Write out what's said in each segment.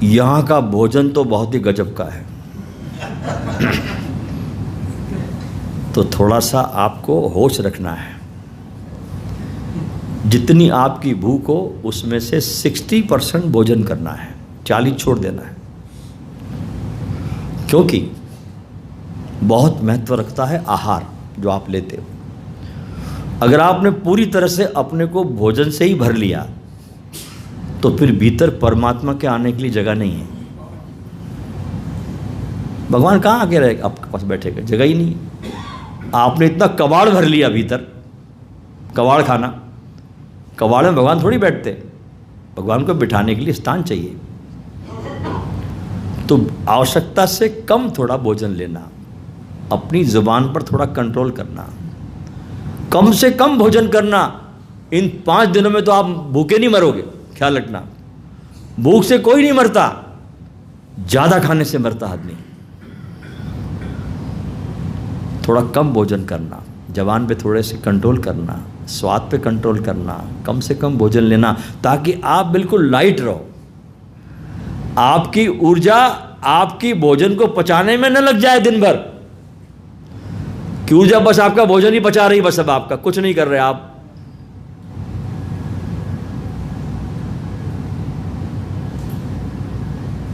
यहाँ का भोजन तो बहुत ही गजब का है। तो थोड़ा सा आपको होश रखना है। जितनी आपकी भूख हो उसमें से 60% भोजन करना है, 40 छोड़ देना है, क्योंकि बहुत महत्व रखता है आहार जो आप लेते हो। अगर आपने पूरी तरह से अपने को भोजन से ही भर लिया तो फिर भीतर परमात्मा के आने के लिए जगह नहीं है। भगवान कहाँ आके रहे आपके पास बैठेगा, जगह ही नहीं। आपने इतना कबाड़ भर लिया भीतर, कबाड़ खाना, कबाड़ में भगवान थोड़ी बैठते, भगवान को बिठाने के लिए स्थान चाहिए। तो आवश्यकता से कम थोड़ा भोजन लेना, अपनी जुबान पर थोड़ा कंट्रोल करना, कम से कम भोजन करना। इन 5 दिनों में तो आप भूखे नहीं मरोगे, ख्याल रखना। भूख से कोई नहीं मरता, ज्यादा खाने से मरता आदमी। थोड़ा कम भोजन करना, जबान पे थोड़े से कंट्रोल करना, स्वाद पे कंट्रोल करना, कम से कम भोजन लेना, ताकि आप बिल्कुल लाइट रहो। आपकी ऊर्जा आपकी भोजन को पचाने में न लग जाए दिन भर कि ऊर्जा बस आपका भोजन ही पचा रही, बस अब आपका कुछ नहीं कर रहे आप।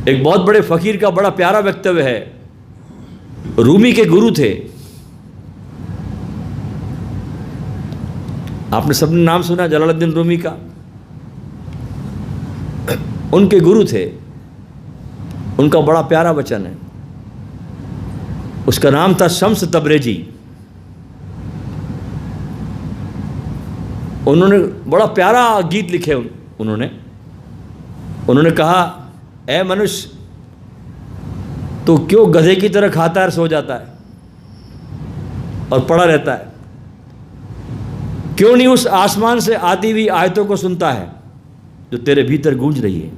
एक बहुत बड़े फकीर का बड़ा प्यारा वक्तव्य है। रूमी के गुरु थे, आपने सबने नाम सुना जलालुद्दीन रूमी का। उनके गुरु थे, उनका बड़ा प्यारा वचन है, उसका नाम था शम्स तबरेजी। उन्होंने बड़ा प्यारा गीत लिखे। उन्होंने कहा, ऐ मनुष्य, तो क्यों गधे की तरह खाता है और सो जाता है और पड़ा रहता है? क्यों नहीं उस आसमान से आती हुई आयतों को सुनता है जो तेरे भीतर गूंज रही है?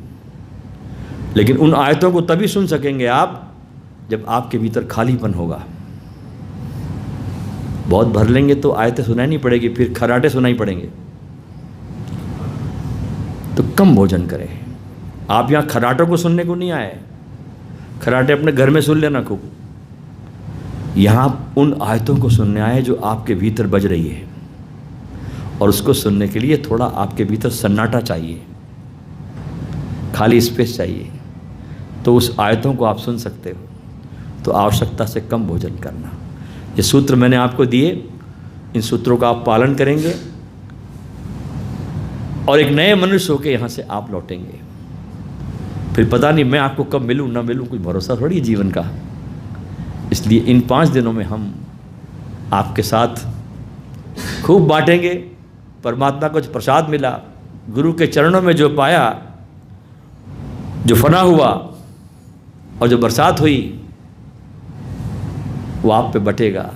लेकिन उन आयतों को तभी सुन सकेंगे आप जब आपके भीतर खालीपन होगा। बहुत भर लेंगे तो आयतें सुनाई नहीं पड़ेगी, फिर खराटे सुनाई पड़ेंगे। तो कम भोजन करें। आप यहाँ खराटों को सुनने को नहीं आए, खराटे अपने घर में सुन लेना खूब। यहाँ उन आयतों को सुनने आए जो आपके भीतर बज रही है, और उसको सुनने के लिए थोड़ा आपके भीतर सन्नाटा चाहिए, खाली स्पेस चाहिए, तो उस आयतों को आप सुन सकते हो। तो आवश्यकता से कम भोजन करना। ये सूत्र मैंने आपको दिए, इन सूत्रों का आप पालन करेंगे और एक नए मनुष्य होकर यहाँ से आप लौटेंगे। फिर पता नहीं मैं आपको कब मिलूँ ना मिलूँ, कोई भरोसा थोड़ी जीवन का। इसलिए इन 5 दिनों में हम आपके साथ खूब बांटेंगे। परमात्मा को जो प्रसाद मिला, गुरु के चरणों में जो पाया, जो फना हुआ और जो बरसात हुई, वो आप पे बटेगा।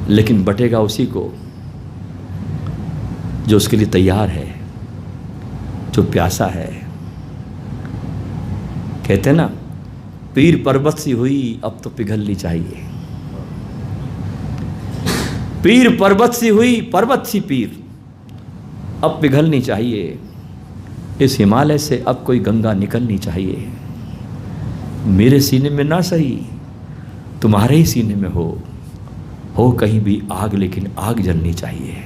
लेकिन बटेगा उसी को जो उसके लिए तैयार है, जो प्यासा है। कहते हैं ना, पीर पर्वत सी हुई अब तो पिघलनी चाहिए। पीर पर्वत सी हुई, पर्वत सी पीर अब पिघलनी चाहिए। इस हिमालय से अब कोई गंगा निकलनी चाहिए। मेरे सीने में ना सही, तुम्हारे ही सीने में हो कहीं भी आग, लेकिन आग जलनी चाहिए।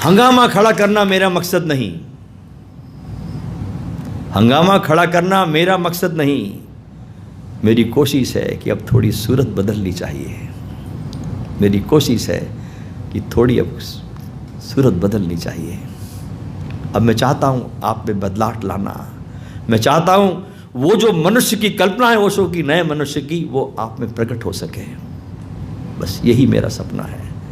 हंगामा खड़ा करना मेरा मकसद नहीं, हंगामा खड़ा करना मेरा मकसद नहीं। मेरी कोशिश है कि अब थोड़ी सूरत बदलनी चाहिए। मेरी कोशिश है कि थोड़ी अब सूरत बदलनी चाहिए। अब मैं चाहता हूँ आप में बदलाव लाना। मैं चाहता हूँ वो जो मनुष्य की कल्पना है ओशो की, नए मनुष्य की, वो आप में प्रकट हो सके। बस यही मेरा सपना है।